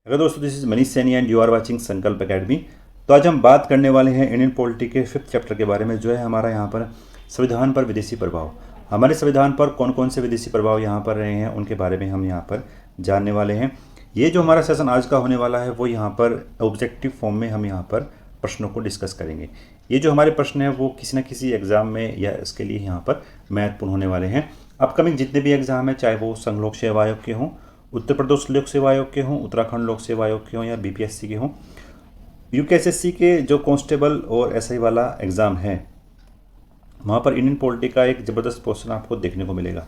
Hello दोस्तों, this is Manish Saini and you are watching Sankalp academy. तो आज हम बात करने वाले हैं इंडियन पॉलिटी के 5th चैप्टर के बारे में, जो है हमारा यहाँ पर संविधान पर विदेशी प्रभाव। हमारे संविधान पर कौन कौन से विदेशी प्रभाव यहाँ पर रहे हैं उनके बारे में हम यहाँ पर जानने वाले हैं। ये जो हमारा सेशन आज का होने वाला है वो यहाँ पर ऑब्जेक्टिव फॉर्म में हम यहाँ पर प्रश्नों को डिस्कस करेंगे। ये जो हमारे प्रश्न हैं वो किसी न किसी एग्ज़ाम में या इसके लिए यहाँ पर महत्वपूर्ण होने वाले हैं। अपकमिंग जितने भी एग्ज़ाम हैं, चाहे वो संघ लोक सेवा आयोग के हों, उत्तर प्रदेश लोक सेवा आयोग के हों, उत्तराखंड लोक सेवा आयोग के हों या बीपीएससी के हों, यूकेएसएससी के जो कांस्टेबल और एसआई वाला एग्ज़ाम है, वहाँ पर इंडियन पॉलिटी का एक ज़बरदस्त पोर्शन आपको देखने को मिलेगा।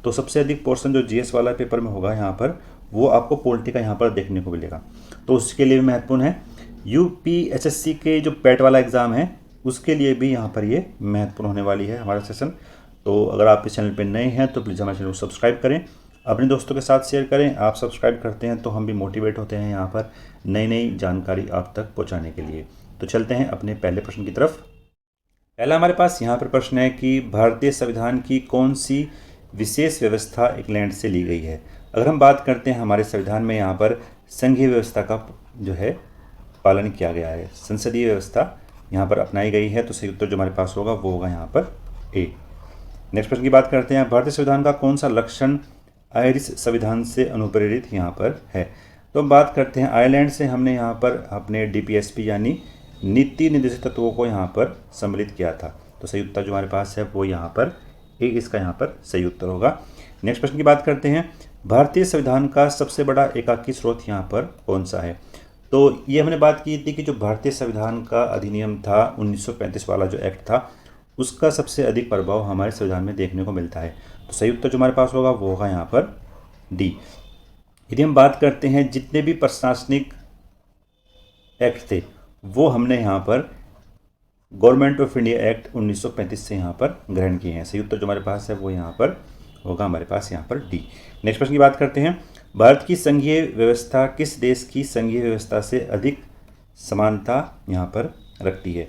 तो सबसे अधिक पोर्शन जो जीएस वाला पेपर में होगा यहाँ पर, वो आपको पॉलिटी का यहाँ पर देखने को मिलेगा। तो उसके लिए भी महत्वपूर्ण है। यूपीएसएससी के जो पैट वाला एग्ज़ाम है उसके लिए भी यहाँ पर ये महत्वपूर्ण होने वाली है हमारा सेशन। तो अगर आप इस चैनल पर नए हैं तो प्लीज़ हमारे चैनल को सब्सक्राइब करें, अपने दोस्तों के साथ शेयर करें। आप सब्सक्राइब करते हैं तो हम भी मोटिवेट होते हैं यहाँ पर नई नई जानकारी आप तक पहुँचाने के लिए। तो चलते हैं अपने पहले प्रश्न की तरफ। पहला हमारे पास यहाँ पर प्रश्न है कि भारतीय संविधान की कौन सी विशेष व्यवस्था इंग्लैंड से ली गई है। अगर हम बात करते हैं हमारे संविधान में यहाँ पर संघीय व्यवस्था का जो है पालन किया गया है, संसदीय व्यवस्था यहाँ पर अपनाई गई है। तो सही उत्तर जो हमारे पास होगा वो होगा यहाँ पर ए। नेक्स्ट प्रश्न की बात करते हैं, भारतीय संविधान का कौन सा लक्षण आयरिश संविधान से अनुप्रेरित यहाँ पर है। तो हम बात करते हैं आयरलैंड से, हमने यहाँ पर अपने डीपीएसपी यानी नीति निर्देशित तत्वों को यहाँ पर सम्मिलित किया था। तो सही उत्तर जो हमारे पास है वो यहाँ पर ए, इसका यहाँ पर सही उत्तर होगा। नेक्स्ट प्रश्न की बात करते हैं, भारतीय संविधान का सबसे बड़ा एकाकी स्रोत यहाँ पर कौन सा है। तो ये हमने बात की थी कि जो भारतीय संविधान का अधिनियम था 1935 वाला जो एक्ट था, उसका सबसे अधिक प्रभाव हमारे संविधान में देखने को मिलता है। तो सही उत्तर जो हमारे पास होगा वो होगा यहाँ पर डी। यदि हम बात करते हैं जितने भी प्रशासनिक एक्ट थे वो हमने यहाँ पर गवर्नमेंट ऑफ इंडिया एक्ट 1935 से यहाँ पर ग्रहण किए हैं। सही उत्तर जो हमारे पास है वो यहाँ पर होगा हमारे पास यहाँ पर डी। नेक्स्ट प्रश्न की बात करते हैं, भारत की संघीय व्यवस्था किस देश की संघीय व्यवस्था से अधिक समानता यहाँ पर रखती है।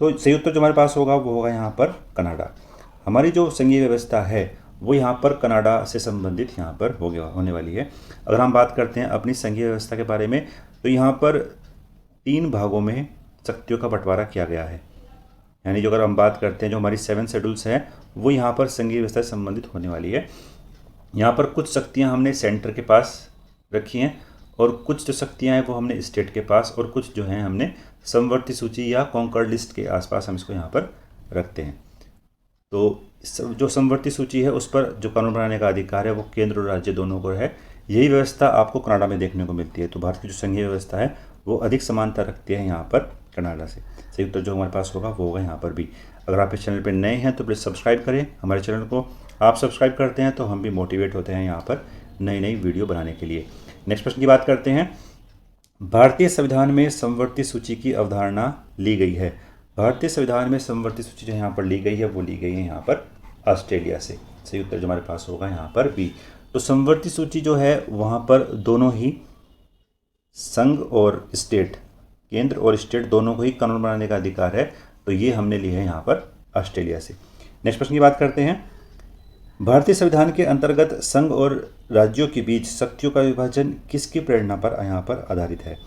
तो सही उत्तर जो हमारे पास होगा वो होगा यहाँ पर कनाडा। हमारी जो संघीय व्यवस्था है वो यहाँ पर कनाडा से संबंधित यहाँ पर होने वाली है। अगर हम बात करते हैं अपनी संघीय व्यवस्था के बारे में, तो यहाँ पर 3 भागों में शक्तियों का बंटवारा किया गया है। यानी जो अगर हम बात करते हैं जो हमारी 7 शेड्यूल्स हैं वो यहाँ पर संघीय व्यवस्था से संबंधित होने वाली है। यहाँ पर कुछ शक्तियाँ हमने सेंटर के पास रखी हैं और कुछ जो शक्तियाँ हैं वो हमने स्टेट के पास, और कुछ जो हैं हमने समवर्ती सूची या कॉन्कर्ड लिस्ट के आसपास हम इसको यहाँ पर रखते हैं। तो जो समवर्ती सूची है उस पर जो कानून बनाने का अधिकार है वो केंद्र और राज्य दोनों को है। यही व्यवस्था आपको कनाडा में देखने को मिलती है। तो भारत की जो संघीय व्यवस्था है वो अधिक समानता रखती है यहाँ पर कनाडा से। सही उत्तर जो हमारे पास होगा वो होगा यहाँ पर भी। अगर आप इस चैनल पर नए हैं तो प्लीज़ सब्सक्राइब करें हमारे चैनल को। आप सब्सक्राइब करते हैं तो हम भी मोटिवेट होते हैं यहाँ पर नई नई वीडियो बनाने के लिए। नेक्स्ट प्रश्न की बात करते हैं, भारतीय संविधान में समवर्ती सूची की अवधारणा ली गई है। भारतीय संविधान में समवर्ती सूची जो यहाँ पर ली गई है वो ली गई है यहाँ पर ऑस्ट्रेलिया से। सही उत्तर जो हमारे पास होगा यहाँ पर बी। तो समवर्ती सूची जो है वहाँ पर दोनों ही संघ और स्टेट, केंद्र और स्टेट दोनों को ही कानून बनाने का अधिकार है। तो ये हमने लिए है यहाँ पर ऑस्ट्रेलिया से। नेक्स्ट प्रश्न की बात करते हैं, भारतीय संविधान के अंतर्गत संघ और राज्यों के बीच शक्तियों का विभाजन किसकी प्रेरणा पर यहाँ पर आधारित है।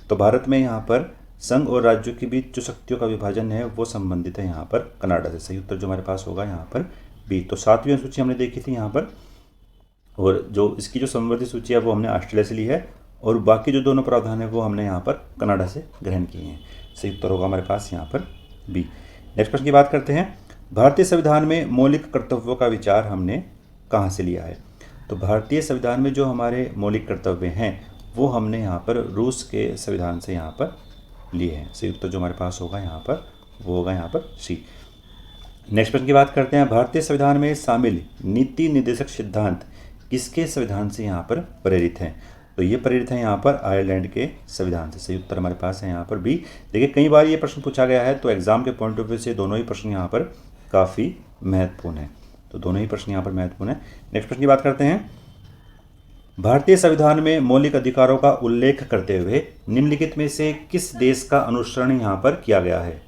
तो भारत में यहाँ पर संघ और राज्यों के बीच जो शक्तियों का विभाजन है वो संबंधित है यहाँ पर कनाडा से। सही उत्तर जो हमारे पास होगा यहाँ पर बी। तो 7वीं अनुसूची हमने देखी थी यहाँ पर, और जो इसकी जो समवर्ती सूची है वो हमने ऑस्ट्रेलिया से ली है, और बाकी जो दोनों प्रावधान है वो हमने यहाँ पर कनाडा से ग्रहण किए हैं। सही उत्तर होगा हमारे पास यहाँ पर बी। नेक्स्ट प्रश्न की बात करते हैं, भारतीय संविधान में मौलिक कर्तव्यों का विचार हमने कहाँ से लिया है। तो भारतीय संविधान में जो हमारे मौलिक कर्तव्य हैं वो हमने यहाँ पर रूस के संविधान से यहाँ पर लिए हैं। सही उत्तर जो हमारे पास होगा यहाँ पर वो होगा यहाँ पर सी। नेक्स्ट प्रश्न की बात करते हैं, भारतीय संविधान में शामिल नीति निर्देशक सिद्धांत किसके संविधान से यहाँ पर प्रेरित हैं। तो ये प्रेरित है यहाँ पर आयरलैंड के संविधान से। सही उत्तर हमारे पास है यहाँ पर बी। देखिए कई बार ये प्रश्न पूछा गया है, तो एग्जाम के पॉइंट ऑफ व्यू से दोनों ही प्रश्न यहाँ पर काफ़ी महत्वपूर्ण है। तो दोनों ही प्रश्न यहाँ पर महत्वपूर्ण है। नेक्स्ट प्रश्न की बात करते हैं, भारतीय संविधान में मौलिक अधिकारों का उल्लेख करते हुए निम्नलिखित में से किस देश का अनुसरण यहाँ पर किया गया है।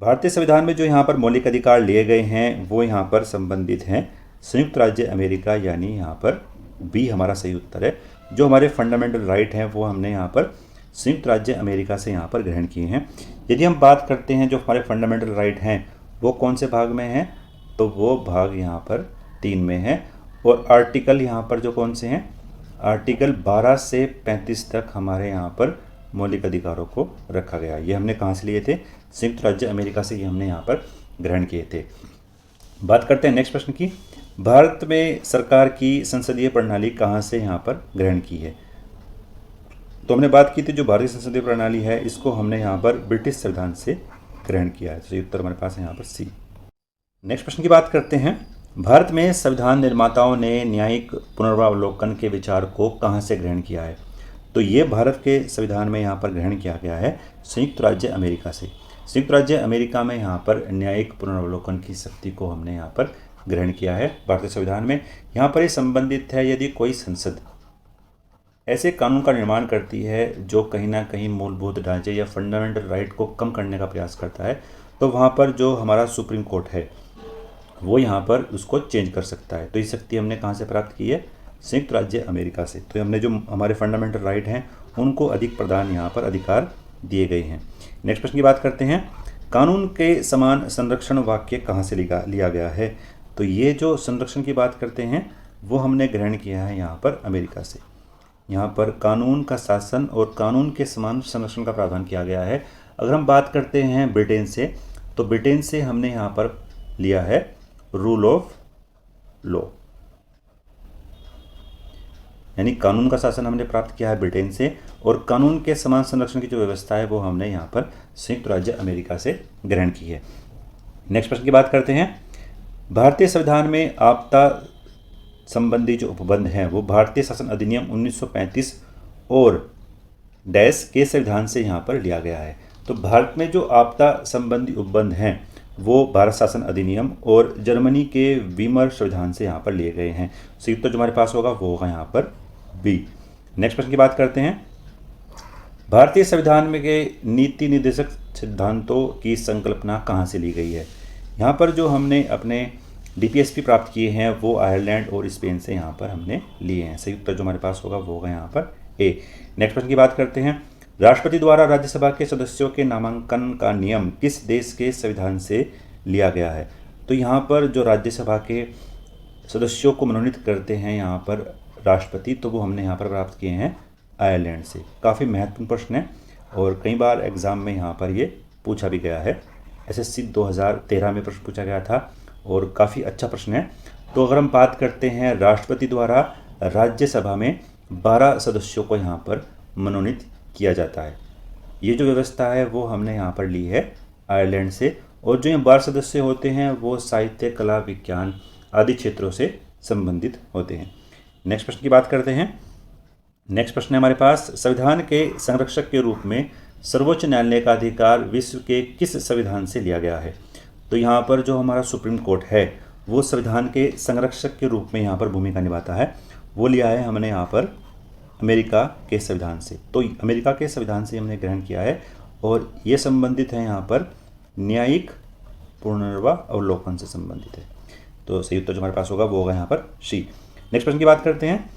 भारतीय संविधान में जो यहाँ पर मौलिक अधिकार लिए गए हैं वो यहाँ पर संबंधित हैं संयुक्त राज्य अमेरिका, यानी यहाँ पर बी हमारा सही उत्तर है। जो हमारे फंडामेंटल राइट हैं वो हमने यहाँ पर संयुक्त राज्य अमेरिका से यहाँ पर ग्रहण किए हैं। यदि हम बात करते हैं जो हमारे फंडामेंटल राइट हैं वो कौन से भाग में हैं, तो वो भाग यहाँ पर 3 में है। और आर्टिकल यहाँ पर जो कौन से हैं, आर्टिकल 12 से 35 तक हमारे यहाँ पर मौलिक अधिकारों को रखा गया। ये हमने कहाँ से लिए थे, संयुक्त राज्य अमेरिका से ये हमने यहाँ पर ग्रहण किए थे। बात करते हैं नेक्स्ट प्रश्न की। भारत में सरकार की संसदीय प्रणाली कहाँ से यहाँ पर ग्रहण की है। तो हमने बात की थी जो भारतीय संसदीय प्रणाली है इसको हमने यहाँ पर ब्रिटिश संविधान से ग्रहण किया है। तो उत्तर हमारे पास है यहाँ पर सी। नेक्स्ट प्रश्न की बात करते हैं। भारत में संविधान निर्माताओं ने न्यायिक पुनर्वावलोकन के विचार को कहाँ से ग्रहण किया है। तो ये भारत के संविधान में यहाँ पर ग्रहण किया गया है संयुक्त राज्य अमेरिका से। संयुक्त राज्य अमेरिका में यहाँ पर न्यायिक पुनर्वावलोकन की शक्ति को हमने यहाँ पर ग्रहण किया है भारतीय संविधान में। यहाँ पर ये संबंधित है यदि कोई संसद ऐसे कानून का निर्माण करती है जो कहीं ना कहीं मूलभूत ढांचे या फंडामेंटल राइट को कम करने का प्रयास करता है, तो वहाँ पर जो हमारा सुप्रीम कोर्ट है वो यहाँ पर उसको चेंज कर सकता है। तो ये शक्ति हमने कहाँ से प्राप्त की है, संयुक्त राज्य अमेरिका से। तो हमने जो हमारे फंडामेंटल राइट हैं उनको अधिक प्रदान यहाँ पर अधिकार दिए गए हैं। नेक्स्ट प्रश्न की बात करते हैं। कानून के समान संरक्षण वाक्य कहाँ से लिया गया है। तो ये जो संरक्षण की बात करते हैं वो हमने ग्रहण किया है यहाँ पर अमेरिका से। यहाँ पर कानून का शासन और कानून के समान संरक्षण का प्रावधान किया गया है। अगर हम बात करते हैं ब्रिटेन से, तो ब्रिटेन से हमने यहाँ पर लिया है रूल ऑफ लॉ, यानी कानून का शासन हमने प्राप्त किया है ब्रिटेन से, और कानून के समान संरक्षण की जो व्यवस्था है वो हमने यहाँ पर संयुक्त राज्य अमेरिका से ग्रहण की है। नेक्स्ट प्रश्न की बात करते हैं। भारतीय संविधान में आपदा संबंधी जो उपबंध हैं वो भारतीय शासन अधिनियम 1935 और डैश के संविधान से यहाँ पर लिया गया है। तो भारत में जो आपदा संबंधी उपबंध हैं वो भारत शासन अधिनियम और जर्मनी के वीमर संविधान से यहाँ पर लिए गए हैं। संयुक्त जो हमारे पास होगा वो होगा यहाँ पर बी। नेक्स्ट प्रश्न की बात करते हैं। भारतीय संविधान में के नीति निर्देशक सिद्धांतों की संकल्पना कहाँ से ली गई है। यहाँ पर जो हमने अपने डीपीएसपी प्राप्त किए हैं वो आयरलैंड और स्पेन से यहाँ पर हमने लिए हैं। सही उत्तर जो हमारे पास होगा वो होगा यहाँ पर ए। नेक्स्ट प्रश्न की बात करते हैं। राष्ट्रपति द्वारा राज्यसभा के सदस्यों के नामांकन का नियम किस देश के संविधान से लिया गया है। तो यहाँ पर जो राज्यसभा के सदस्यों को मनोनीत करते हैं यहाँ पर राष्ट्रपति, तो वो हमने यहाँ पर प्राप्त किए हैं आयरलैंड से। काफ़ी महत्वपूर्ण प्रश्न है और कई बार एग्ज़ाम में यहाँ पर ये पूछा भी गया है। एसएससी 2013 में प्रश्न पूछा गया था और काफ़ी अच्छा प्रश्न है। तो अगर हम बात करते हैं राष्ट्रपति द्वारा राज्यसभा में 12 सदस्यों को यहाँ पर मनोनीत किया जाता है। ये जो व्यवस्था है वो हमने यहाँ पर ली है आयरलैंड से। और जो ये 12 सदस्य होते हैं वो साहित्य, कला, विज्ञान आदि क्षेत्रों से संबंधित होते हैं। नेक्स्ट प्रश्न की बात करते हैं। नेक्स्ट प्रश्न है हमारे पास। संविधान के संरक्षक के रूप में सर्वोच्च न्यायालय का अधिकार विश्व के किस संविधान से लिया गया है। तो यहाँ पर जो हमारा सुप्रीम कोर्ट है वो संविधान के संरक्षक के रूप में यहाँ पर भूमिका निभाता है। वो लिया है हमने यहाँ पर अमेरिका के संविधान से। तो अमेरिका के संविधान से हमने ग्रहण किया है और ये संबंधित है यहाँ पर न्यायिक पुनर्वावलोकन से संबंधित है। तो सही उत्तर जो हमारे पास होगा वो होगा यहाँ पर सी। नेक्स्ट प्रश्न की बात करते हैं।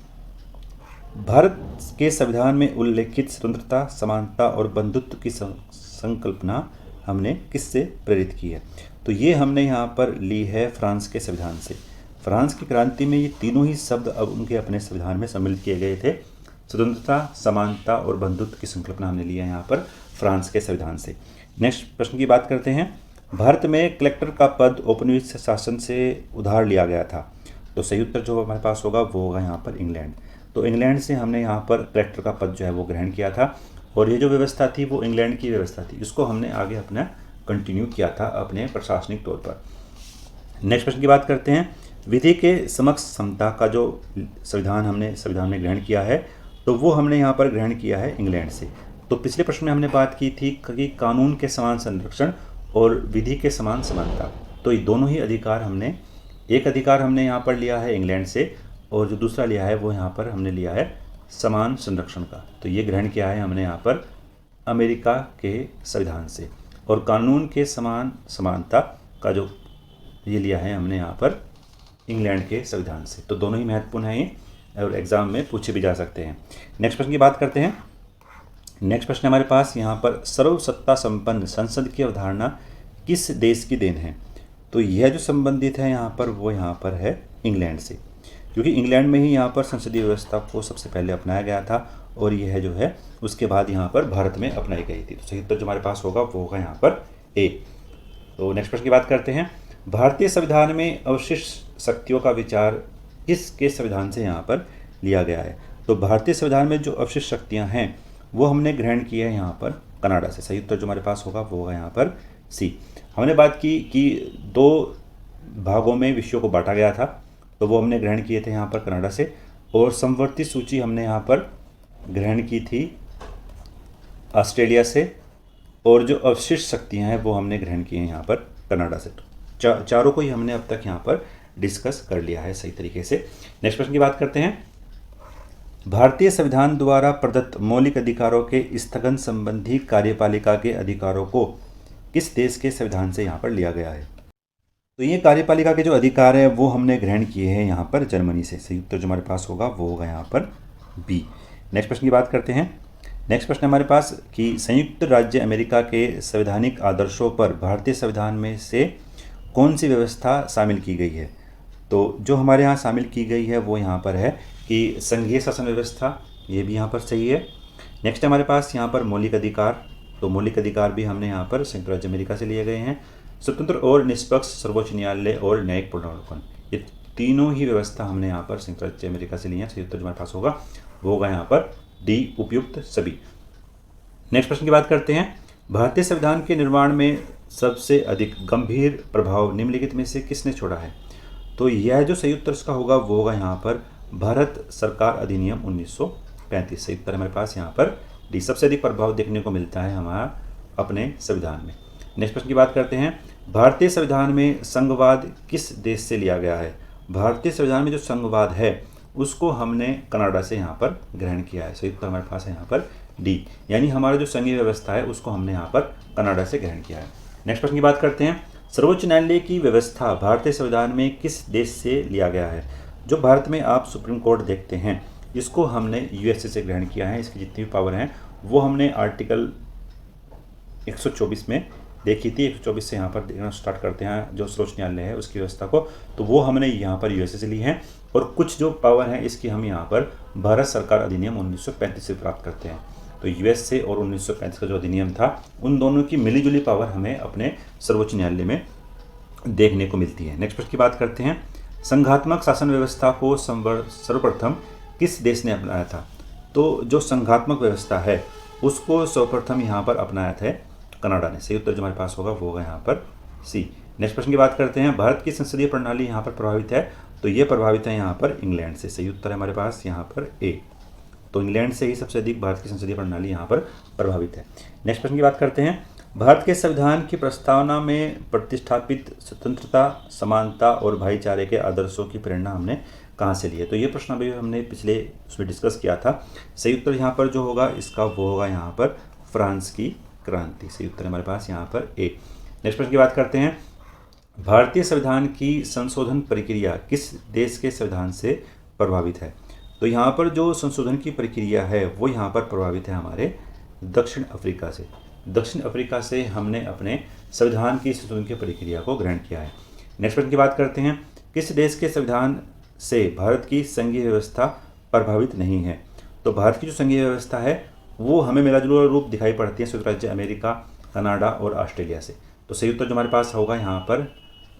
भारत के संविधान में उल्लेखित स्वतंत्रता, समानता और बंधुत्व की संकल्पना हमने किससे प्रेरित की है। तो ये हमने यहाँ पर ली है फ्रांस के संविधान से। फ्रांस की क्रांति में ये तीनों ही शब्द अब उनके अपने संविधान में सम्मिलित किए गए थे। स्वतंत्रता, समानता और बंधुत्व की संकल्पना हमने लिया है यहाँ पर फ्रांस के संविधान से। नेक्स्ट प्रश्न की बात करते हैं। भारत में कलेक्टर का पद औपनिवेशिक शासन से उधार लिया गया था। तो सही उत्तर जो हमारे पास होगा वो होगा यहाँ पर इंग्लैंड। तो इंग्लैंड से हमने यहाँ पर कलेक्टर का पद जो है वो ग्रहण किया था और ये जो व्यवस्था थी वो इंग्लैंड की व्यवस्था थी। इसको हमने आगे अपना कंटिन्यू किया था अपने प्रशासनिक तौर पर। नेक्स्ट प्रश्न की बात करते हैं। विधि के समक्ष समता का जो संविधान हमने संविधान में ग्रहण किया है तो वो हमने यहाँ पर ग्रहण किया है इंग्लैंड से। तो पिछले प्रश्न में हमने बात की थी कि कानून के समान संरक्षण और विधि के समान समानता, तो ये दोनों ही अधिकार हमने, एक अधिकार हमने यहाँ पर लिया है इंग्लैंड से और जो दूसरा लिया है वो यहाँ पर हमने लिया है समान संरक्षण का। तो ये ग्रहण किया है हमने यहाँ पर अमेरिका के संविधान से। और कानून के समान समानता का जो ये लिया है हमने यहाँ पर इंग्लैंड के संविधान से। तो दोनों ही महत्वपूर्ण हैं ये। और एग्ज़ाम में पूछे भी जा सकते हैं। नेक्स्ट प्रश्न की बात करते हैं। नेक्स्ट प्रश्न हमारे पास यहाँ पर सर्वसत्ता संपन्न संसद की अवधारणा किस देश की देन है? तो यह जो संबंधित है यहाँ पर वो यहाँ पर है इंग्लैंड से, क्योंकि इंग्लैंड में ही यहाँ पर संसदीय व्यवस्था को सबसे पहले अपनाया गया था और यह जो है उसके बाद यहाँ पर भारत में अपनाई गई थी। तो सही उत्तर जो हमारे पास होगा वो होगा यहाँ पर ए। तो नेक्स्ट प्रश्न की बात करते हैं। भारतीय संविधान में अवशिष्ट शक्तियों का विचार किसके संविधान से यहाँ पर लिया गया है? तो भारतीय संविधान में जो अवशिष्ट शक्तियाँ हैं वो हमने ग्रहण की है यहाँ पर कनाडा से। सही उत्तर जो हमारे पास होगा वो होगा यहाँ पर सी। हमने बात की कि 2 भागों में विषयों को बांटा गया था, तो वो हमने ग्रहण किए थे यहाँ पर कनाडा से, और समवर्ती सूची हमने यहाँ पर ग्रहण की थी ऑस्ट्रेलिया से, और जो अवशिष्ट शक्तियाँ हैं वो हमने ग्रहण की हैं यहाँ पर कनाडा से। तो चारों को ही हमने अब तक यहाँ पर डिस्कस कर लिया है सही तरीके से। नेक्स्ट प्रश्न की बात करते हैं। भारतीय संविधान द्वारा प्रदत्त मौलिक अधिकारों के स्थगन संबंधी कार्यपालिका के अधिकारों को किस देश के संविधान से यहाँ पर लिया गया है? तो ये कार्यपालिका के जो अधिकार है वो हमने ग्रहण किए हैं यहाँ पर जर्मनी से। सही उत्तर जो हमारे पास होगा वो होगा यहाँ पर बी। नेक्स्ट प्रश्न की बात करते हैं। नेक्स्ट प्रश्न हमारे पास कि संयुक्त राज्य अमेरिका के संवैधानिक आदर्शों पर भारतीय संविधान में से कौन सी व्यवस्था शामिल की गई है? तो जो हमारे यहाँ शामिल की गई है वो यहाँ पर है कि संघीय शासन व्यवस्था, ये भी यहाँ पर सही है। नेक्स्ट हमारे पास यहाँ पर मौलिक अधिकार, तो मौलिक अधिकार भी हमने यहाँ पर संयुक्त राज्य अमेरिका से लिए गए हैं। स्वतंत्र और निष्पक्ष सर्वोच्च न्यायालय और न्यायिक पुनर्विलोकन, ये तीनों ही व्यवस्था हमने यहाँ पर संयुक्त राज्य अमेरिका से ली है। सही उत्तर जो हमारे पास होगा वो होगा यहाँ पर डी, उपयुक्त सभी। नेक्स्ट प्रश्न की बात करते हैं। भारतीय संविधान के निर्माण में सबसे अधिक गंभीर प्रभाव निम्नलिखित में से किसने छोड़ा है? तो यह जो सही उत्तर इसका होगा वो होगा यहाँ पर भारत सरकार अधिनियम 1935। सही उत्तर हमारे पास यहाँ पर डी, सबसे अधिक प्रभाव देखने को मिलता है हमारा अपने संविधान में। नेक्स्ट प्रश्न की बात करते हैं। भारतीय संविधान में संघवाद किस देश से लिया गया है? भारतीय संविधान में जो संघवाद है उसको हमने कनाडा से यहाँ पर ग्रहण किया है। सही उत्तर हमारे पास है यहाँ पर डी, यानी हमारा जो संघीय व्यवस्था है उसको हमने यहाँ पर कनाडा से ग्रहण किया है। नेक्स्ट प्रश्न की बात करते हैं। सर्वोच्च न्यायालय की व्यवस्था भारतीय संविधान में किस देश से लिया गया है? जो भारत में आप सुप्रीम कोर्ट देखते हैं इसको हमने यूएसए से ग्रहण किया है। इसकी जितनी भी पावर हैं वो हमने आर्टिकल 124 में देखी थी। 124 से यहाँ पर देखना स्टार्ट करते हैं जो सर्वोच्च न्यायालय है उसकी व्यवस्था को, तो वो हमने यहाँ पर यूएसए से ली है। और कुछ जो पावर है इसकी हम यहाँ पर भारत सरकार अधिनियम 1935 से प्राप्त करते हैं। तो यूएसए और 1935 का जो अधिनियम था उन दोनों की मिली जुली पावर हमें अपने सर्वोच्च न्यायालय में देखने को मिलती है। नेक्स्ट प्रश्न की बात करते हैं। संघात्मक शासन व्यवस्था को सर्वप्रथम किस देश ने अपनाया था? तो जो संघात्मक व्यवस्था है उसको सर्वप्रथम यहाँ पर अपनाया था कनाडा ने। सही उत्तर जो हमारे पास होगा वो होगा यहाँ पर सी। नेक्स्ट प्रश्न की बात करते हैं। भारत की संसदीय प्रणाली यहाँ पर प्रभावित है, तो ये प्रभावित है यहाँ पर इंग्लैंड से। सही उत्तर है हमारे पास यहाँ पर ए, तो इंग्लैंड से ही सबसे अधिक भारत की संसदीय प्रणाली यहाँ पर प्रभावित है। नेक्स्ट प्रश्न की बात करते हैं। भारत के संविधान की प्रस्तावना में प्रतिष्ठापित स्वतंत्रता, समानता और भाईचारे के आदर्शों की प्रेरणा हमने कहाँ से ली है? तो ये प्रश्न अभी हमने पिछले उसमें डिस्कस किया था। सही उत्तर यहाँ पर जो होगा इसका वो होगा यहाँ पर फ्रांस की क्रांति। सही उत्तर हमारे पास यहाँ पर ए। नेक्स्ट प्रश्न की बात करते हैं। भारतीय संविधान की संशोधन प्रक्रिया किस देश के संविधान से प्रभावित है? तो यहाँ पर जो संशोधन की प्रक्रिया है वो यहाँ पर प्रभावित है हमारे दक्षिण अफ्रीका से। दक्षिण अफ्रीका से हमने अपने संविधान की संशोधन की प्रक्रिया को ग्रहण किया है। नेक्स्ट प्रश्न की बात करते हैं। किस देश के संविधान से भारत की संघीय व्यवस्था प्रभावित नहीं है? तो भारत की जो संघीय व्यवस्था है वो हमें मिला जुला रूप दिखाई पड़ती है संयुक्त राज्य अमेरिका, कनाडा और ऑस्ट्रेलिया से। तो सही उत्तर जो हमारे पास होगा यहाँ पर,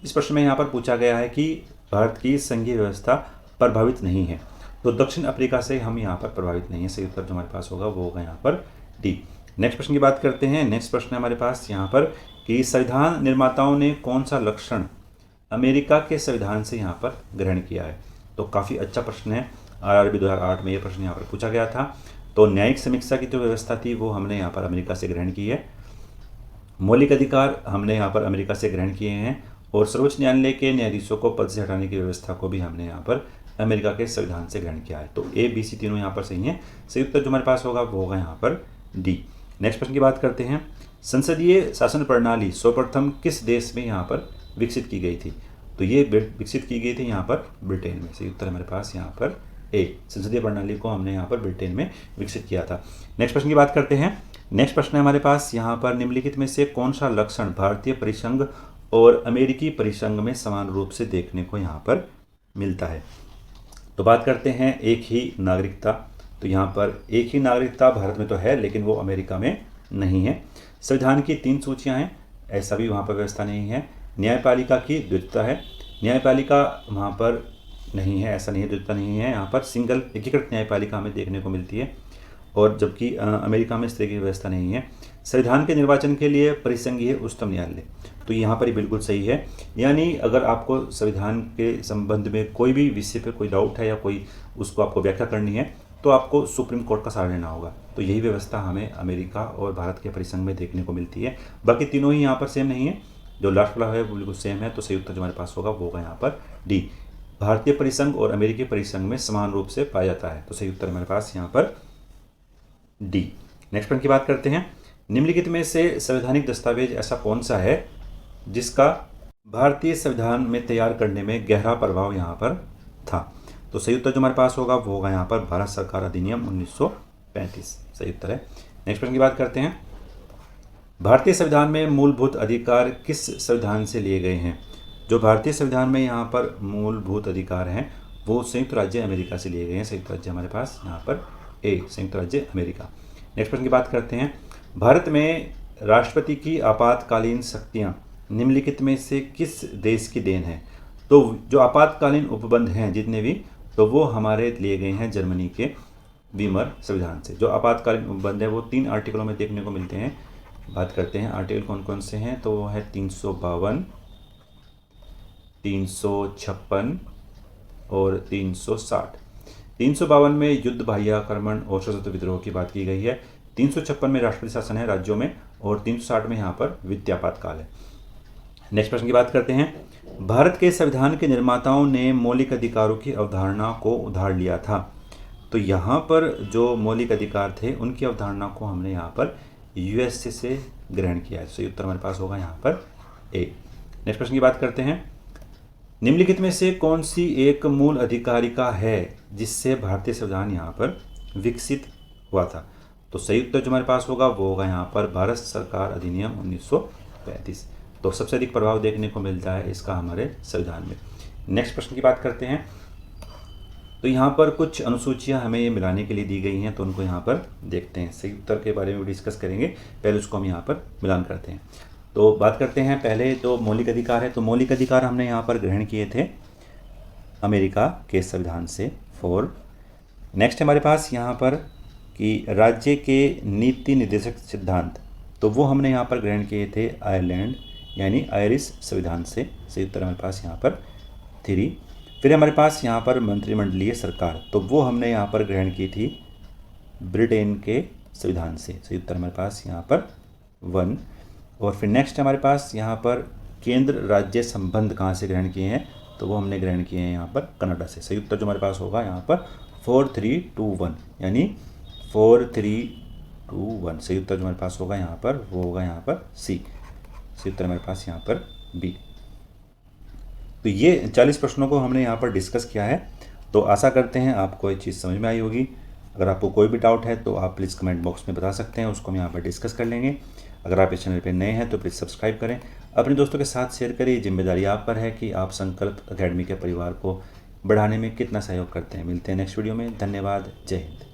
इस प्रश्न में यहाँ पर पूछा गया है कि भारत की संघीय व्यवस्था प्रभावित नहीं है, तो दक्षिण अफ्रीका से हम यहाँ पर प्रभावित नहीं है। सही उत्तर जो हमारे पास होगा वो होगा यहाँ पर डी। नेक्स्ट प्रश्न की बात करते हैं। नेक्स्ट प्रश्न हमारे पास यहाँ पर कि संविधान निर्माताओं ने कौन सा लक्षण अमेरिका के संविधान से यहाँ पर ग्रहण किया है? तो काफ़ी अच्छा प्रश्न है। आरआरबी 2008 में ये प्रश्न यहाँ पर पूछा गया था। तो न्यायिक समीक्षा की जो व्यवस्था थी वो हमने यहाँ पर अमेरिका से ग्रहण की है। मौलिक अधिकार हमने यहाँ पर अमेरिका से ग्रहण किए हैं, और सर्वोच्च न्यायालय के न्यायाधीशों को पद से हटाने की व्यवस्था को भी हमने यहाँ पर अमेरिका के संविधान से ग्रहण किया है। तो ए, बी, सी तीनों यहाँ पर सही हैं। सही उत्तर जो हमारे पास होगा वो होगा यहाँ पर डी। नेक्स्ट प्रश्न की बात करते हैं। संसदीय शासन प्रणाली सर्वप्रथम किस देश में यहाँ पर विकसित की गई थी? तो ये विकसित की गई थी यहाँ पर ब्रिटेन में। सही उत्तर हमारे पास यहाँ पर ए, संसदीय प्रणाली को हमने यहाँ पर ब्रिटेन में विकसित किया था। नेक्स्ट प्रश्न की बात करते हैं। नेक्स्ट प्रश्न है हमारे पास यहाँ पर, निम्नलिखित में से कौन सा लक्षण भारतीय परिसंघ और अमेरिकी परिसंघ में समान रूप से देखने को यहाँ पर मिलता है। तो बात करते हैं एक ही नागरिकता। तो यहाँ पर एक ही नागरिकता भारत में तो है, लेकिन वो अमेरिका में नहीं है। संविधान की 3 सूचियाँ हैं, ऐसा भी वहाँ पर व्यवस्था नहीं है। न्यायपालिका की द्वैतता है, न्यायपालिका वहाँ पर नहीं है, ऐसा नहीं है, द्वैतता नहीं है। यहाँ पर सिंगल एकीकृत न्यायपालिका हमें देखने को मिलती है, और जबकि अमेरिका में इस तरह की व्यवस्था नहीं है। संविधान के निर्वाचन के लिए परिसंघीय उच्चतम न्यायालय, तो यहाँ पर ही बिल्कुल सही है। यानी अगर आपको संविधान के संबंध में कोई भी विषय पे कोई डाउट है या कोई उसको आपको व्याख्या करनी है, तो आपको सुप्रीम कोर्ट का सहारा लेना होगा। तो यही व्यवस्था हमें अमेरिका और भारत के परिसंघ में देखने को मिलती है। बाकी तीनों ही यहाँ पर सेम नहीं है, जो लास्ट वाला है वो बिल्कुल सेम है। तो सही उत्तर जो हमारे पास होगा वो होगा यहाँ पर डी, भारतीय परिसंघ और अमेरिकी परिसंघ में समान रूप से पाया जाता है। तो सही उत्तर हमारे पास यहाँ पर डी। नेक्स्ट प्रश्न की बात करते हैं। निम्नलिखित में से संवैधानिक दस्तावेज ऐसा कौन सा है जिसका भारतीय संविधान में तैयार करने में गहरा प्रभाव यहाँ पर था। तो सही उत्तर जो हमारे पास होगा वो होगा यहाँ पर भारत सरकार अधिनियम 1935, सही उत्तर है। नेक्स्ट प्रश्न की बात करते हैं। भारतीय संविधान में मूलभूत अधिकार किस संविधान से लिए गए हैं। जो भारतीय संविधान में यहाँ पर मूलभूत अधिकार हैं वो संयुक्त राज्य अमेरिका से लिए गए हैं। संयुक्त राज्य हमारे पास यहाँ पर ए, संयुक्त राज्य अमेरिका। नेक्स्ट प्रश्न की बात करते हैं। भारत में राष्ट्रपति की आपातकालीन शक्तियाँ निम्नलिखित में से किस देश की देन है। तो जो आपातकालीन उपबंध हैं जितने भी, तो वो हमारे लिए गए हैं जर्मनी के वीमर संविधान से। जो आपातकालीन उपबंध है वो 3 आर्टिकलों में देखने को मिलते हैं। बात करते हैं आर्टिकल कौन कौन से हैं, तो वो है 352, 356 और 360। 352 में युद्ध, बाह्य आक्रमण और सशस्त्र विद्रोह की बात की गई है। 356 में राष्ट्रपति शासन है राज्यों में, और 360 में यहाँ पर वित्तीय आपातकाल है। नेक्स्ट प्रश्न की बात करते हैं। भारत के संविधान के निर्माताओं ने मौलिक अधिकारों की अवधारणा को उधार लिया था। तो यहाँ पर जो मौलिक अधिकार थे उनकी अवधारणा को हमने यहाँ पर यूएसए से ग्रहण किया है। सही उत्तर हमारे पास होगा यहाँ पर ए। नेक्स्ट प्रश्न की बात करते हैं। निम्नलिखित में से कौन सी एक मूल अधिकारिका है जिससे भारतीय संविधान यहाँ पर विकसित हुआ था। तो सही उत्तर जो हमारे पास होगा वो होगा यहाँ पर भारत सरकार अधिनियम 1935। तो सबसे अधिक प्रभाव देखने को मिलता है इसका हमारे संविधान में। नेक्स्ट प्रश्न की बात करते हैं। तो यहाँ पर कुछ अनुसूचियाँ हमें ये मिलाने के लिए दी गई हैं, तो उनको यहाँ पर देखते हैं। सही उत्तर के बारे में डिस्कस करेंगे, पहले उसको हम यहाँ पर मिलान करते हैं। तो बात करते हैं पहले तो मौलिक अधिकार है। तो मौलिक अधिकार हमने यहाँ पर ग्रहण किए थे अमेरिका के संविधान से 4। नेक्स्ट हमारे पास यहाँ पर कि राज्य के नीति निर्देशक सिद्धांत, तो वो हमने यहाँ पर ग्रहण किए थे आयरलैंड यानी आयरिश संविधान से। सही उत्तर हमारे पास यहाँ पर 3। फिर हमारे पास यहाँ पर मंत्रिमंडलीय सरकार, तो वो हमने यहाँ पर ग्रहण की थी ब्रिटेन के संविधान से। सही उत्तर हमारे पास यहाँ पर 1। और फिर नेक्स्ट हमारे पास यहाँ पर केंद्र राज्य संबंध कहाँ से ग्रहण किए हैं, तो वो हमने ग्रहण किए हैं यहाँ पर कनाडा से। सही उत्तर जो हमारे पास होगा यहाँ पर 4321 यानी 4321। सही उत्तर जो हमारे पास होगा यहाँ पर वो होगा यहाँ पर सी। सही उत्तर हमारे पास यहाँ पर बी। तो ये 40 प्रश्नों को हमने यहाँ पर डिस्कस किया है। तो आशा करते हैं आपको ये चीज़ समझ में आई होगी। अगर आपको कोई भी डाउट है तो आप प्लीज़ कमेंट बॉक्स में बता सकते हैं, उसको हम यहाँ पर डिस्कस कर लेंगे। अगर आप इस चैनल पर नए हैं तो प्लीज़ सब्सक्राइब करें, अपने दोस्तों के साथ शेयर करिए। जिम्मेदारी आप पर है कि आप संकल्प एकेडमी के परिवार को बढ़ाने में कितना सहयोग करते हैं। मिलते हैं नेक्स्ट वीडियो में। धन्यवाद। जय हिंद।